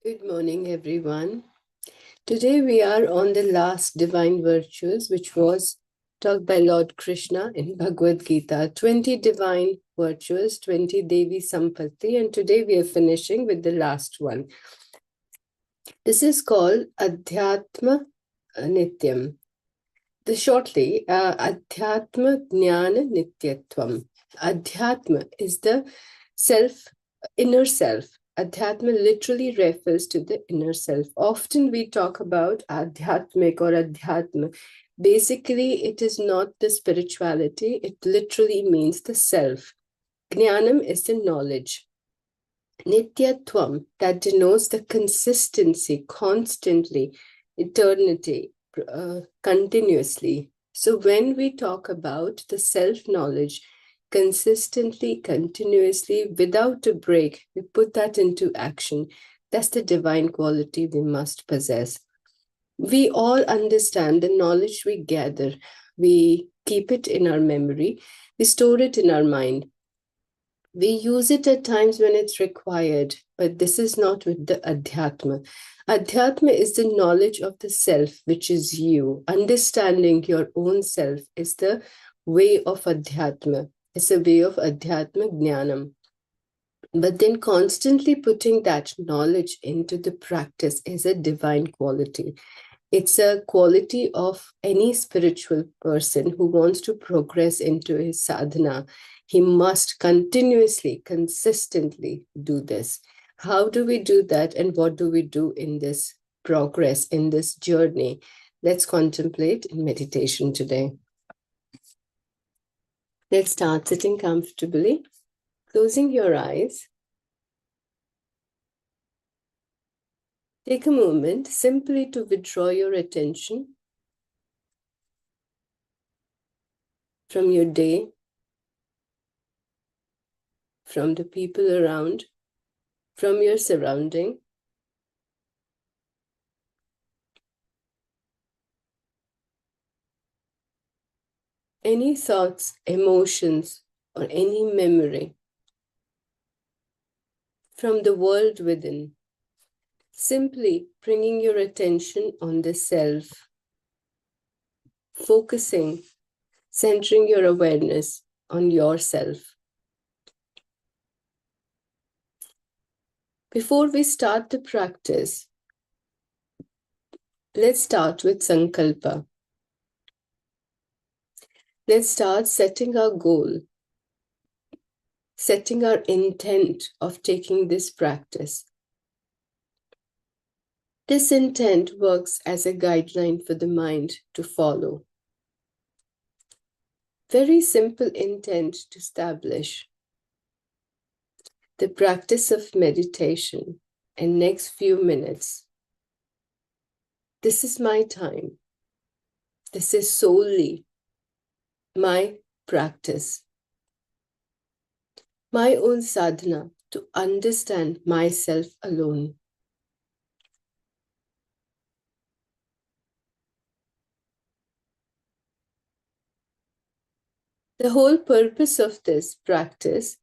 Good morning, everyone. Today we are on the last divine virtues, which was taught by Lord Krishna in Bhagavad Gita. 20 divine virtues, 20 Daivi Sampatti, and today we are finishing with the last one. This is called Adhyatma Nityam. Shortly, Adhyatma Jnana Nityatvam. Adhyatma is the inner self. Adhyatma literally refers to the inner self. Often we talk about Adhyatmik or Adhyatma. Basically, it is not the spirituality. It literally means the self. Jnanam is the knowledge. Nityatvam, that denotes the consistency, constantly, eternity, continuously. So when we talk about the self-knowledge, consistently, continuously, without a break, we put that into action. That's the divine quality we must possess. We all understand the knowledge we gather. We keep it in our memory. We store it in our mind. We use it at times when it's required, but this is not with the Adhyatma. Adhyatma is the knowledge of the self, which is you. Understanding your own self is the way of Adhyatma. It's a way of Adhyatma Jnanam. But then constantly putting that knowledge into the practice is a divine quality. It's a quality of any spiritual person who wants to progress into his sadhana. He must continuously, consistently do this. How do we do that, and what do we do in this progress, in this journey? Let's contemplate in meditation today. Let's start sitting comfortably, closing your eyes. Take a moment simply to withdraw your attention from your day, from the people around, from your surrounding. Any thoughts, emotions, or any memory from the world within. Simply bringing your attention on the self, focusing, centering your awareness on yourself. Before we start the practice, let's start with Sankalpa. Let's start setting our goal, setting our intent of taking this practice. This intent works as a guideline for the mind to follow. Very simple intent to establish. The practice of meditation in next few minutes. This is my time. This is solely my practice. My own sadhana to understand myself alone. The whole purpose of this practice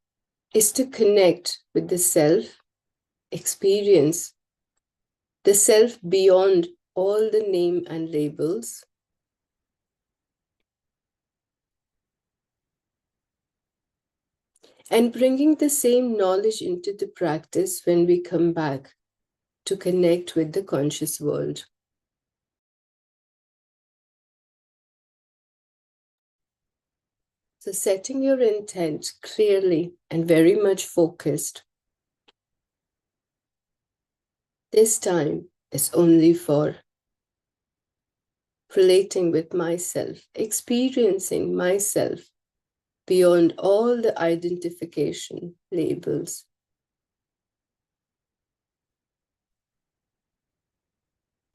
is to connect with the self, experience the self beyond all the name and labels, and bringing the same knowledge into the practice when we come back to connect with the conscious world. So setting your intent clearly and very much focused. This time is only for relating with myself, experiencing myself beyond all the identification labels.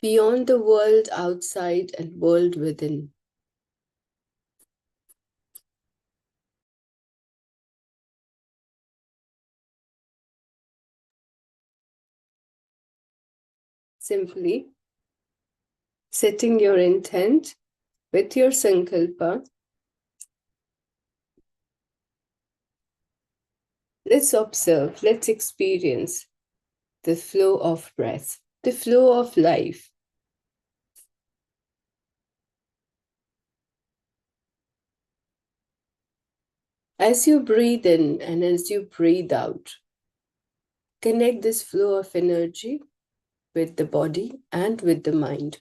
Beyond the world outside and world within. Simply setting your intent with your sankalpa. Let's observe, let's experience the flow of breath, the flow of life. As you breathe in and as you breathe out, connect this flow of energy with the body and with the mind.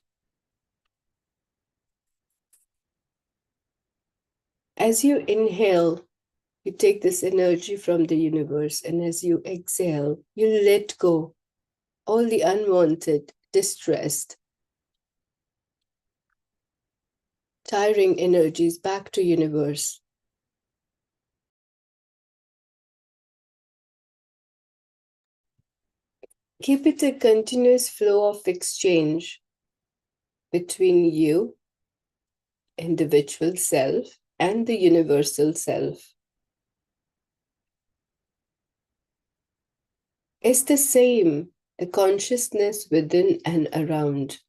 As you inhale, you take this energy from the universe, and as you exhale, you let go all the unwanted, distressed, tiring energies back to universe. Keep it a continuous flow of exchange between you, individual self, and the universal self. It's the same, the consciousness within and around.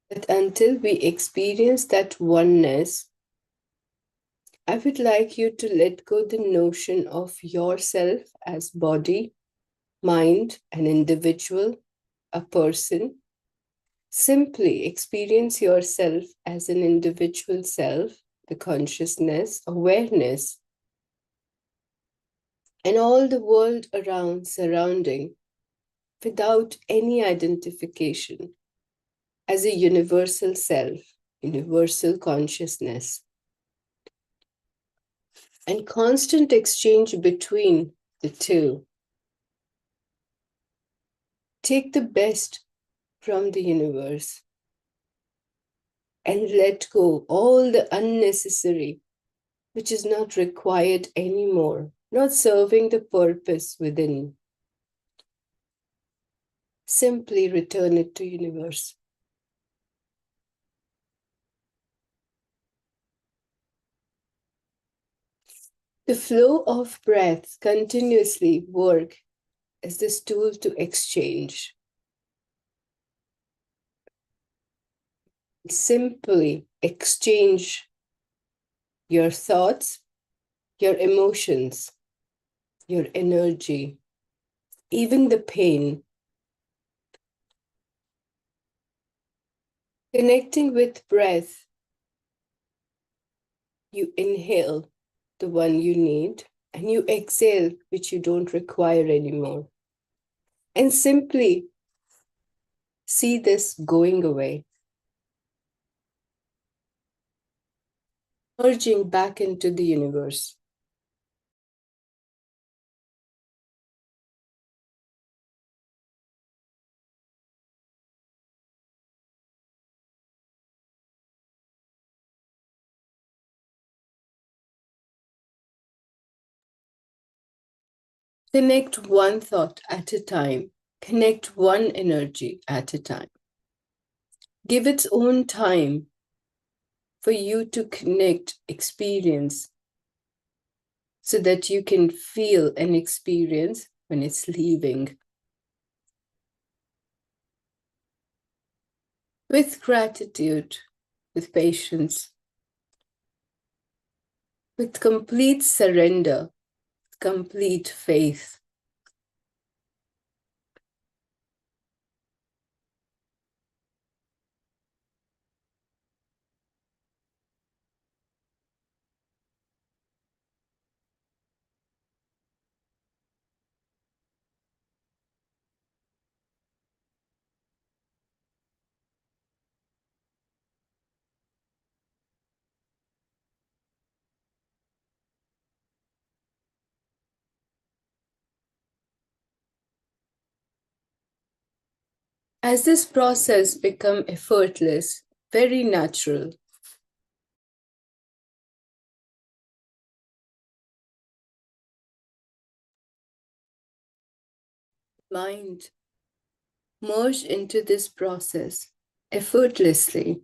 But until we experience that oneness, I would like you to let go the notion of yourself as body, mind, an individual, a person. Simply experience yourself as an individual self, the consciousness, awareness, and all the world around, surrounding, without any identification, as a universal self, universal consciousness. And constant exchange between the two. Take the best from the universe and let go all the unnecessary, which is not required anymore, not serving the purpose within. Simply return it to universe. The flow of breath continuously work as this tool to exchange. Simply exchange your thoughts, your emotions, your energy, even the pain. Connecting with breath, you inhale the one you need and you exhale which you don't require anymore. And simply see this going away, merging back into the universe. Connect one thought at a time. Connect one energy at a time. Give its own time for you to connect, experience, so that you can feel and experience when it's leaving. With gratitude, with patience, with complete surrender, complete faith. As this process becomes effortless, very natural, mind merge into this process effortlessly.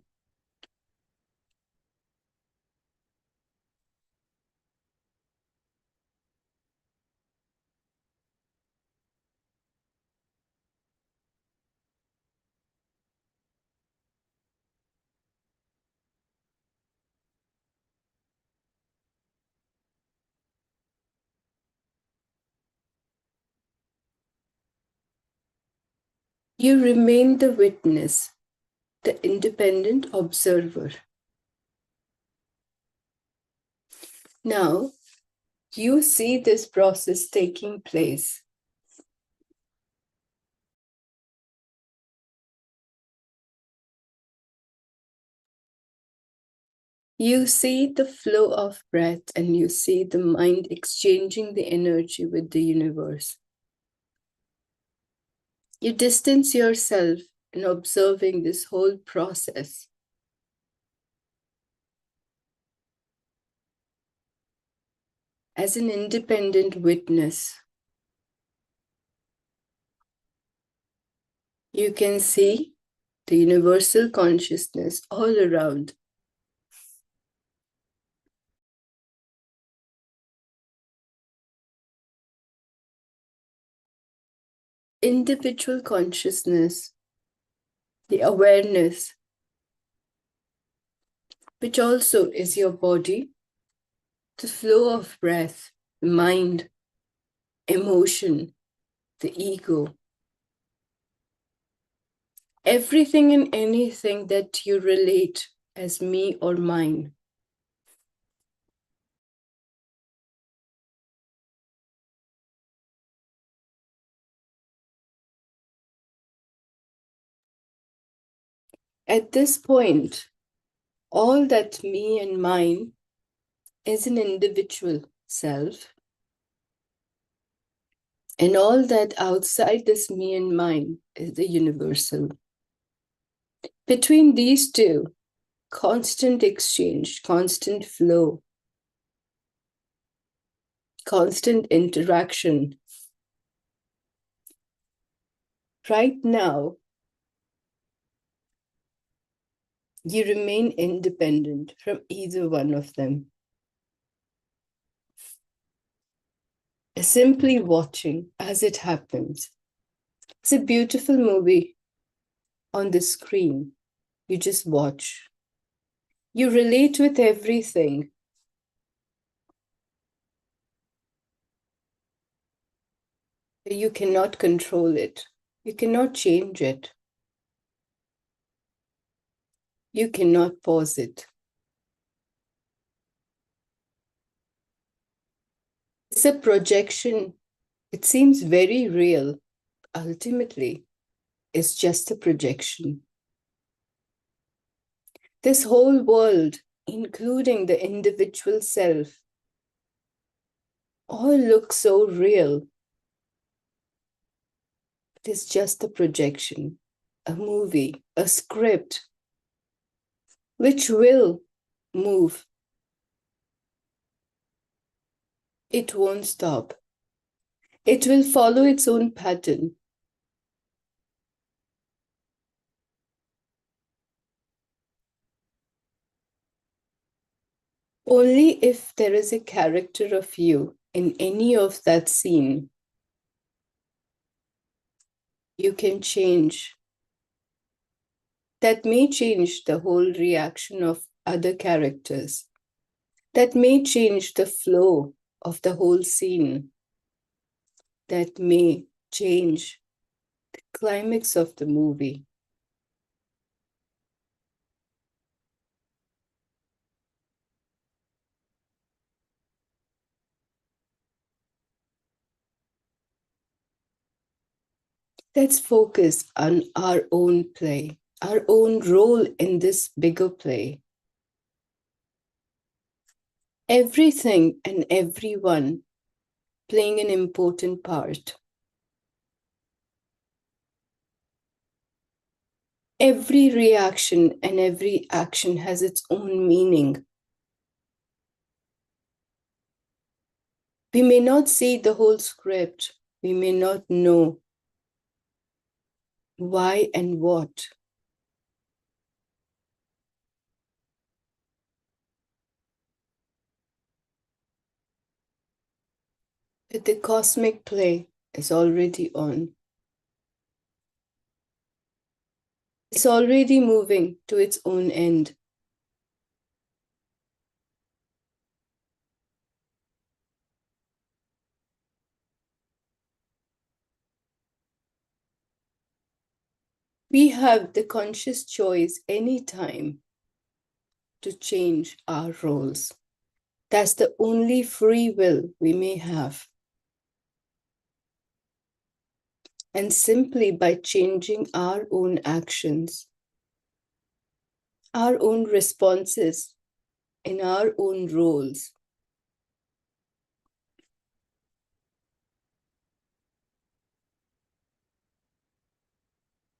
You remain the witness, the independent observer. Now, you see this process taking place. You see the flow of breath and you see the mind exchanging the energy with the universe. You distance yourself in observing this whole process. As an independent witness, you can see the universal consciousness all around. Individual consciousness, the awareness, which also is your body, the flow of breath, the mind, emotion, the ego. Everything and anything that you relate as me or mine. At this point, all that me and mine is an individual self, and all that outside this me and mine is the universal. Between these two, constant exchange, constant flow, constant interaction. Right now, you remain independent from either one of them. Simply watching as it happens. It's a beautiful movie on the screen. You just watch. You relate with everything. You cannot control it. You cannot change it. You cannot pause it. It's a projection. It seems very real. Ultimately, it's just a projection. This whole world, including the individual self, all look so real. It is just a projection, a movie, a script, which will move. It won't stop. It will follow its own pattern. Only if there is a character of you in any of that scene, you can change. That may change the whole reaction of other characters. That may change the flow of the whole scene. That may change the climax of the movie. Let's focus on our own play, our own role in this bigger play. Everything and everyone playing an important part. Every reaction and every action has its own meaning. We may not see the whole script. We may not know why and what. But the cosmic play is already on. It's already moving to its own end. We have the conscious choice anytime to change our roles. That's the only free will we may have. And simply by changing our own actions, our own responses in our own roles,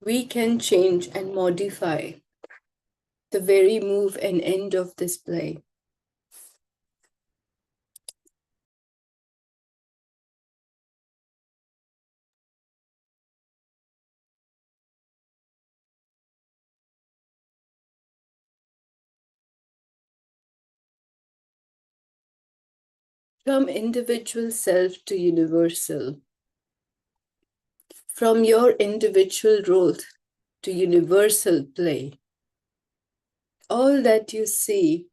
we can change and modify the very move and end of this play. From individual self to universal, from your individual role to universal play, all that you see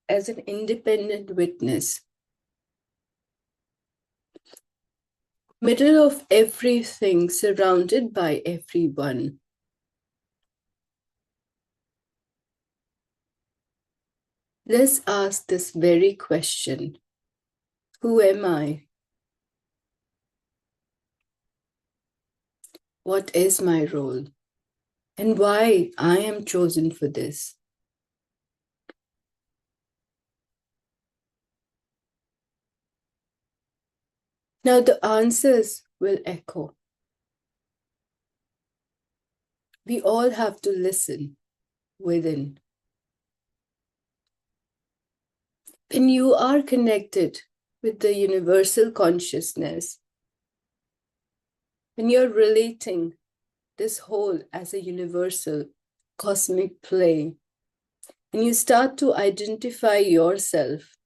as an independent witness, middle of everything, surrounded by everyone. Let's ask this very question. Who am I? What is my role? And why I am chosen for this? Now the answers will echo. We all have to listen within. When you are connected with the universal consciousness, when you're relating this whole as a universal cosmic play, and you start to identify yourself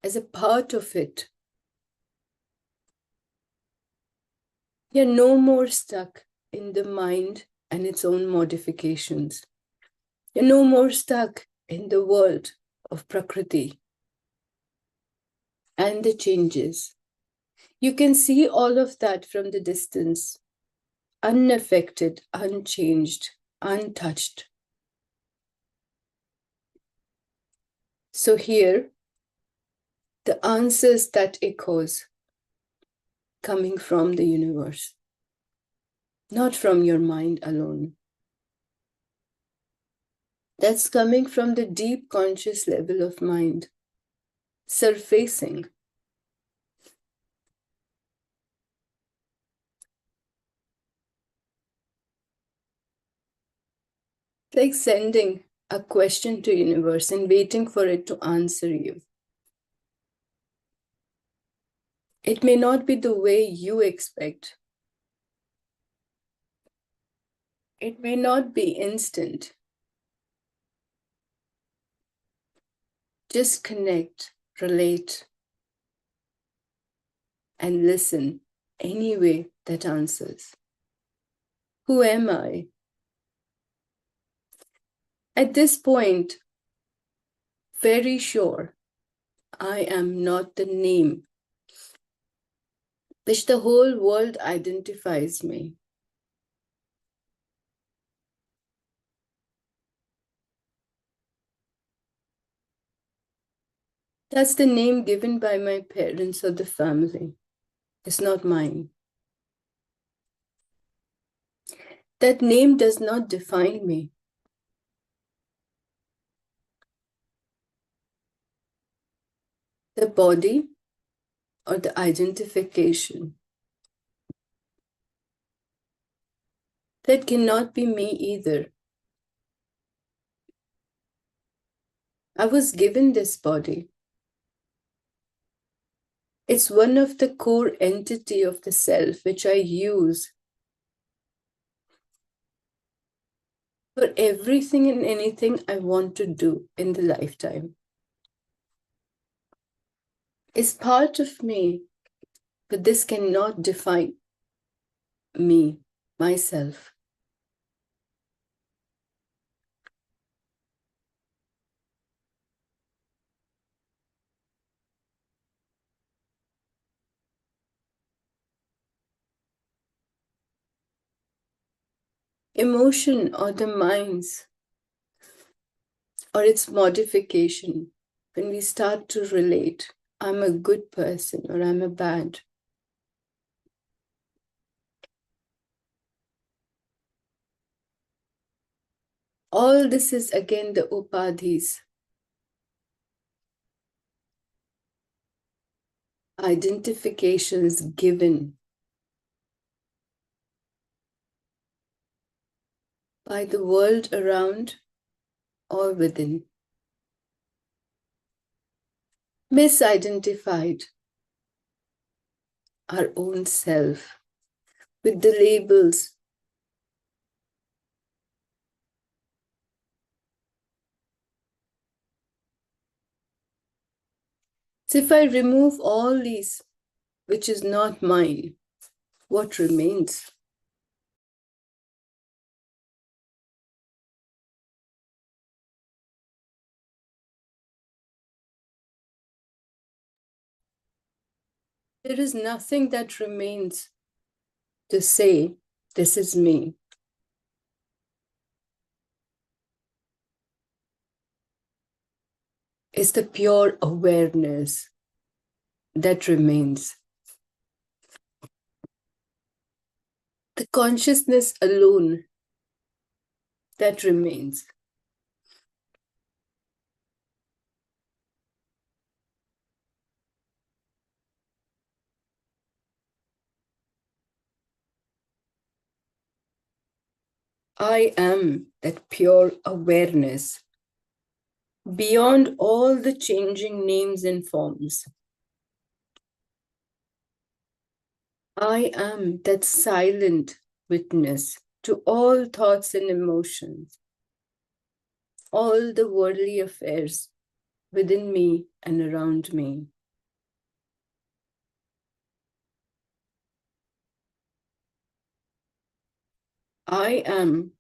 as a part of it, you're no more stuck in the mind and its own modifications. You're no more stuck in the world of Prakriti and the changes. You can see all of that from the distance, unaffected, unchanged, untouched. So here, the answers that echoes coming from the universe, not from your mind alone. That's coming from the deep conscious level of mind, surfacing. Like sending a question to universe and waiting for it to answer you. It may not be the way you expect. It may not be instant. Just connect, relate, and listen anyway that answers. Who am I? At this point, very sure, I am not the name which the whole world identifies me. That's the name given by my parents or the family. It's not mine. That name does not define me. The body or the identification, that cannot be me either. I was given this body. It's one of the core entity of the self, which I use for everything and anything I want to do in the lifetime. It's part of me, but this cannot define me, myself. emotion or the mind's or its modification, when we start to relate, I'm a good person or I'm a bad. All this is again the upadhis, identifications given by the world around or within. Misidentified our own self with the labels. So if I remove all these, which is not mine, what remains? There is nothing that remains to say, this is me. It's the pure awareness that remains. The consciousness alone that remains. I am that pure awareness beyond all the changing names and forms. I am that silent witness to all thoughts and emotions, all the worldly affairs within me and around me. I am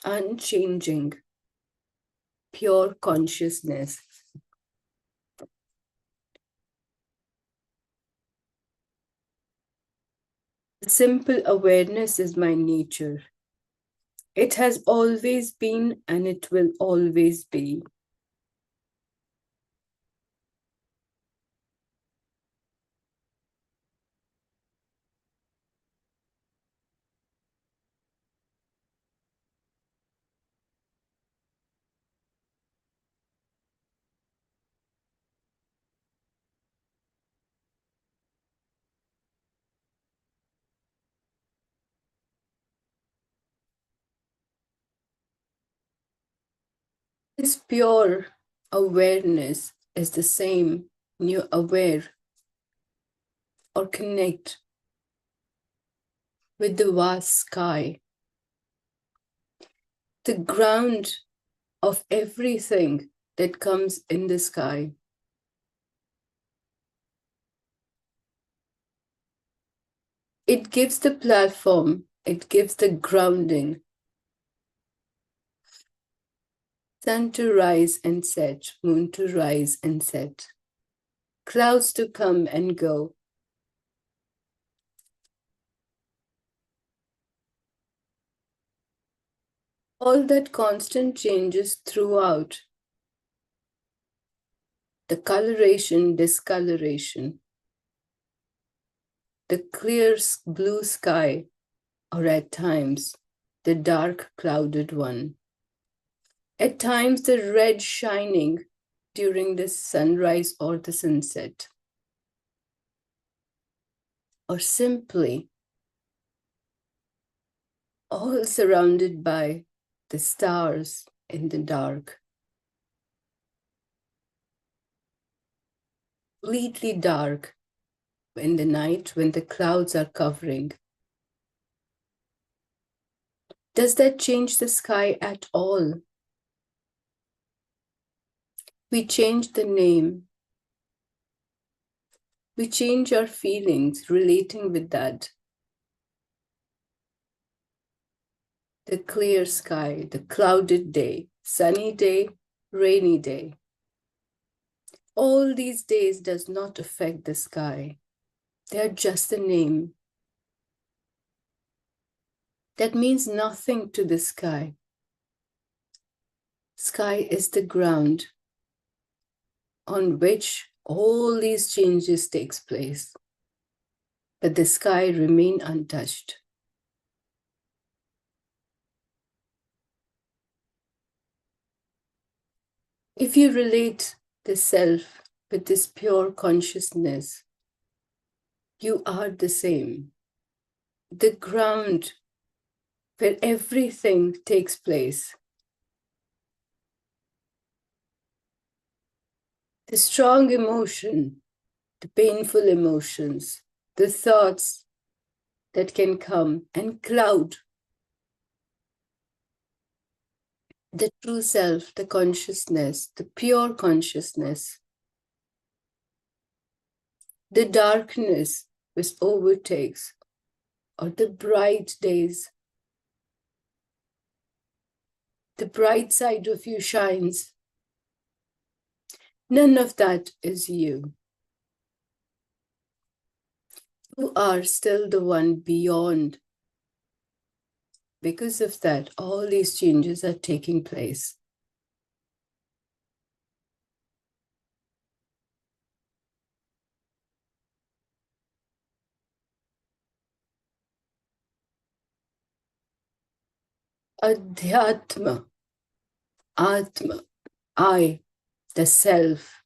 unchanging, pure consciousness. Simple awareness is my nature. It has always been and it will always be. This pure awareness is the same when you're aware or connect with the vast sky, the ground of everything that comes in the sky. It gives the platform, it gives the grounding. Sun to rise and set, moon to rise and set, clouds to come and go. All that constant changes throughout. The coloration, discoloration, the clear blue sky, or at times, the dark clouded one. At times, the red shining during the sunrise or the sunset. Or simply, all surrounded by the stars in the dark. Completely dark in the night when the clouds are covering. Does that change the sky at all? We change the name. We change our feelings relating with that. The clear sky, the clouded day, sunny day, rainy day. All these days does not affect the sky. They are just a name. that means nothing to the sky. Sky is the ground on which all these changes takes place, but the sky remain untouched. If you relate the self with this pure consciousness, you are the same. The ground where everything takes place. The strong emotion, the painful emotions, the thoughts that can come and cloud the true self, the consciousness, the pure consciousness, the darkness which overtakes, or the bright days. The bright side of you shines. None of that is you. You are still the one beyond. Because of that, all these changes are taking place. Adhyatma, Atma, I, the self,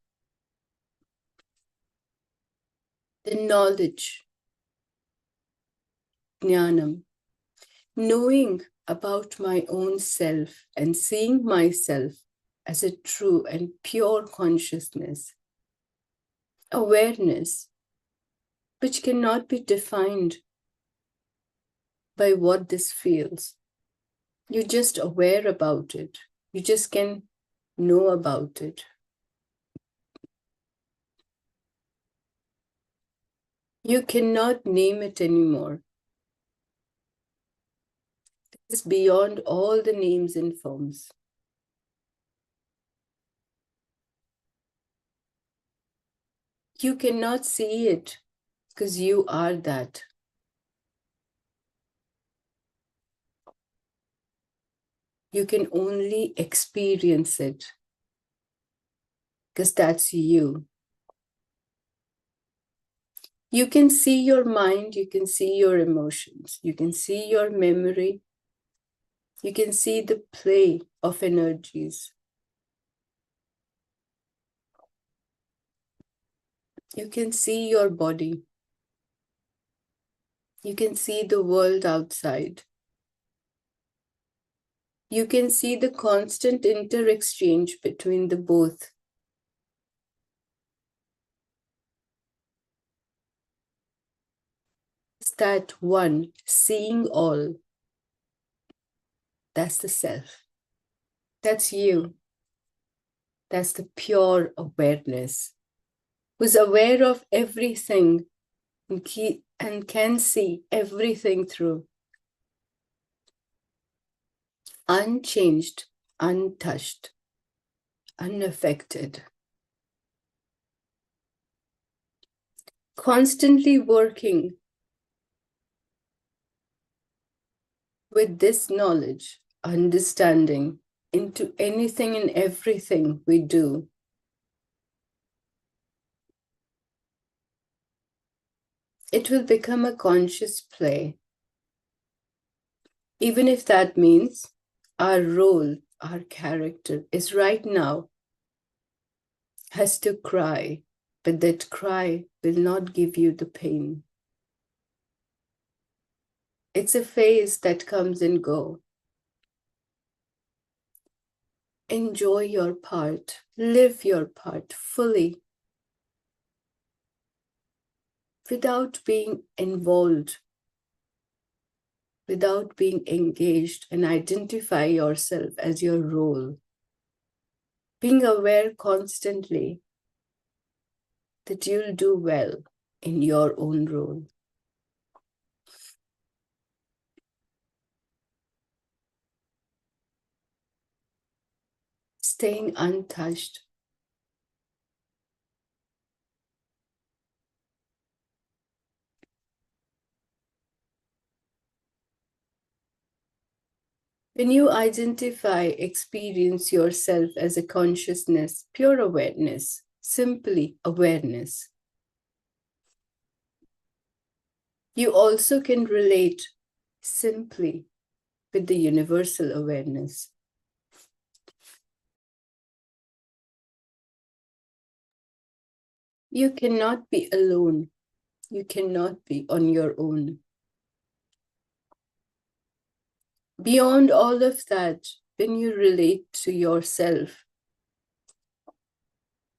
the knowledge, Jnanam, knowing about my own self and seeing myself as a true and pure consciousness, awareness, which cannot be defined by what this feels. You're just aware about it. You just can know about it. You cannot name it anymore. It's beyond all the names and forms. You cannot see it because you are that. You can only experience it because that's you. You can see your mind, you can see your emotions, you can see your memory, you can see the play of energies. You can see your body. You can see the world outside. You can see the constant inter-exchange between the both. It's that one seeing all. That's the self. That's you. That's the pure awareness, who's aware of everything and can see everything through. Unchanged, untouched, unaffected. Constantly working with this knowledge, understanding into anything and everything we do. It will become a conscious play. Even if that means our role, our character is right now has to cry, but that cry will not give you the pain. It's a phase that comes and go. Enjoy your part, live your part fully without being involved, without being engaged, and identify yourself as your role. Being aware constantly that you'll do well in your own role. Staying untouched. When you identify, experience yourself as a consciousness, pure awareness, simply awareness, you also can relate simply with the universal awareness. You cannot be alone. You cannot be on your own. Beyond all of that, when you relate to yourself,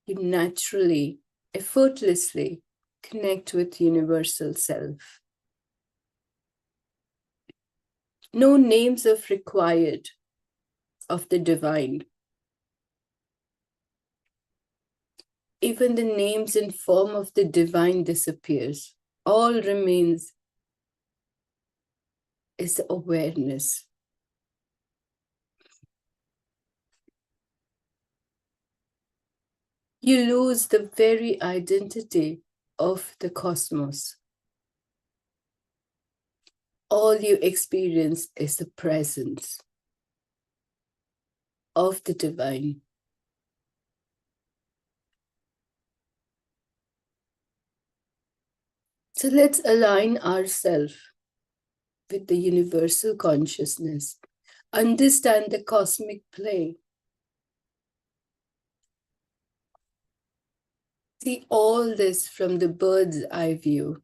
you naturally, effortlessly connect with universal self. No names are required of the divine. Even the names and form of the divine disappears. All remains is the awareness. You lose the very identity of the cosmos. All you experience is the presence of the divine. So let's align ourselves with the universal consciousness. Understand the cosmic play. See all this from the bird's eye view.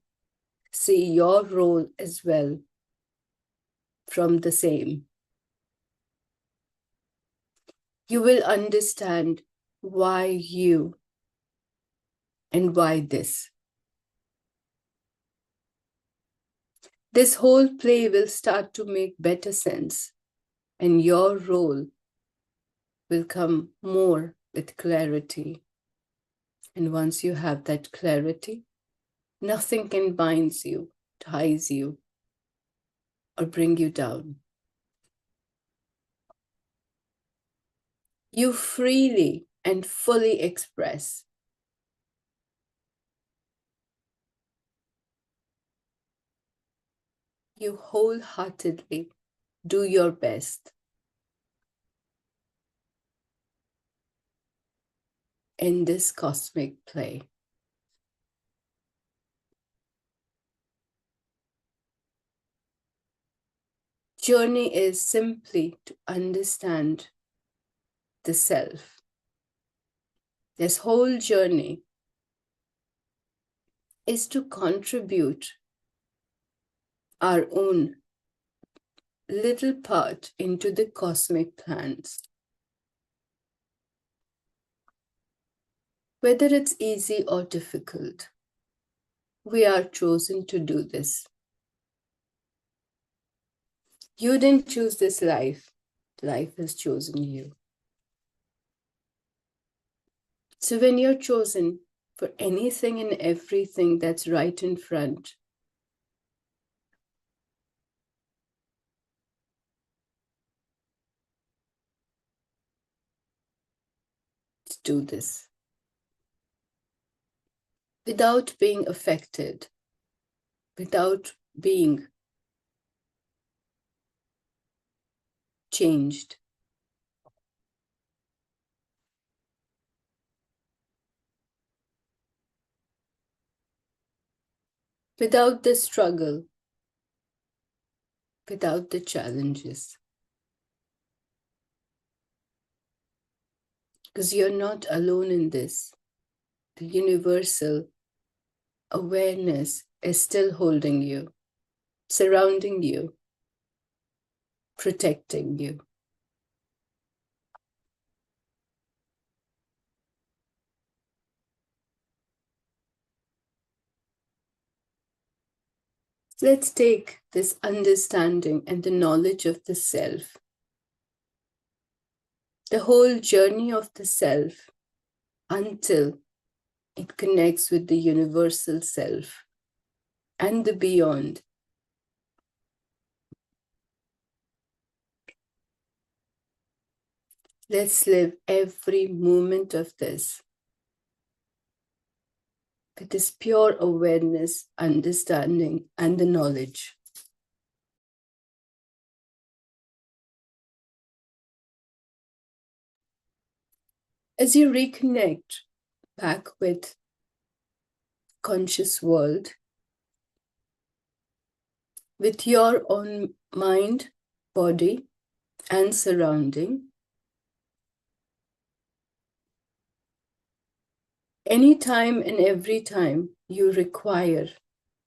See your role as well from the same. You will understand why you and why this. This whole play will start to make better sense, and your role will come more with clarity. And once you have that clarity, nothing can bind you, ties you, or bring you down. You freely and fully express. You wholeheartedly do your best in this cosmic play. Journey is simply to understand the self. This whole journey is to contribute our own little part into the cosmic plans. Whether it's easy or difficult, we are chosen to do this. You didn't choose this life. Life has chosen you. So when you're chosen for anything and everything that's right in front, do this without being affected, without being changed. Without the struggle, without the challenges. Because you're not alone in this. The universal awareness is still holding you, surrounding you, protecting you. Let's take this understanding and the knowledge of the self, the whole journey of the self, until it connects with the universal self and the beyond. Let's live every moment of this with this pure awareness, understanding, and the knowledge. As you reconnect back with conscious world, with your own mind, body, and surrounding, anytime and every time you require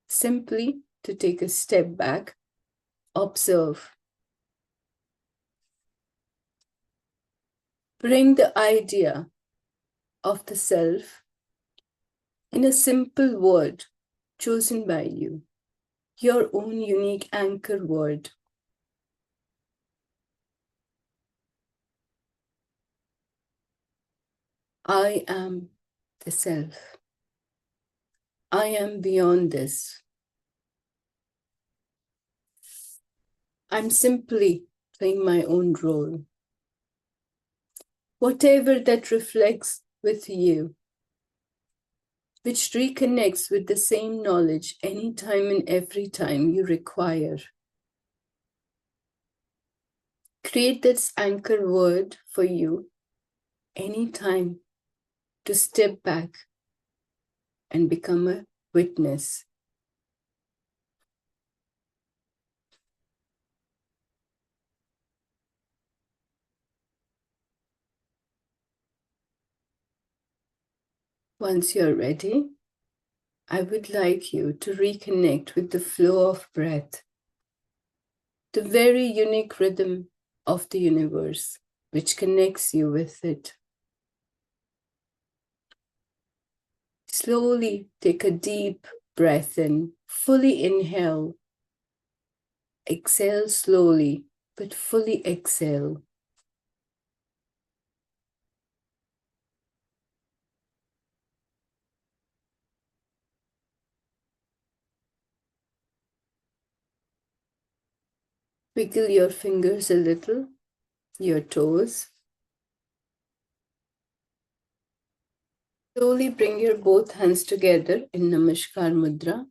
simply to take a step back, observe, bring the idea of the self in a simple word chosen by you, your own unique anchor word. I am the self. I am beyond this. I'm simply playing my own role. Whatever that reflects with you, which reconnects with the same knowledge anytime and every time you require. Create this anchor word for you anytime to step back and become a witness. Once you're ready, I would like you to reconnect with the flow of breath, the very unique rhythm of the universe, which connects you with it. Slowly take a deep breath in, fully inhale. Exhale slowly, but fully exhale. Wiggle your fingers a little, your toes. Slowly bring your both hands together in Namaskar Mudra.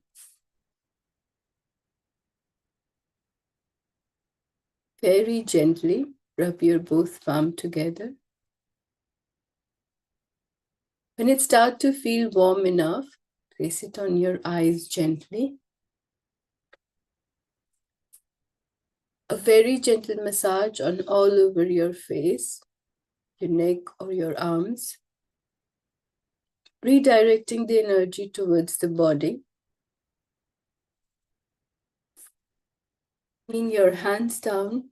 Very gently rub your both palms together. When it starts to feel warm enough, place it on your eyes gently. A very gentle massage on all over your face, your neck or your arms, redirecting the energy towards the body. Bring your hands down.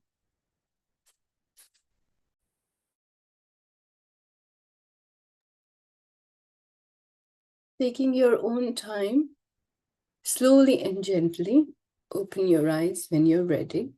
Taking your own time, slowly and gently, open your eyes when you're ready.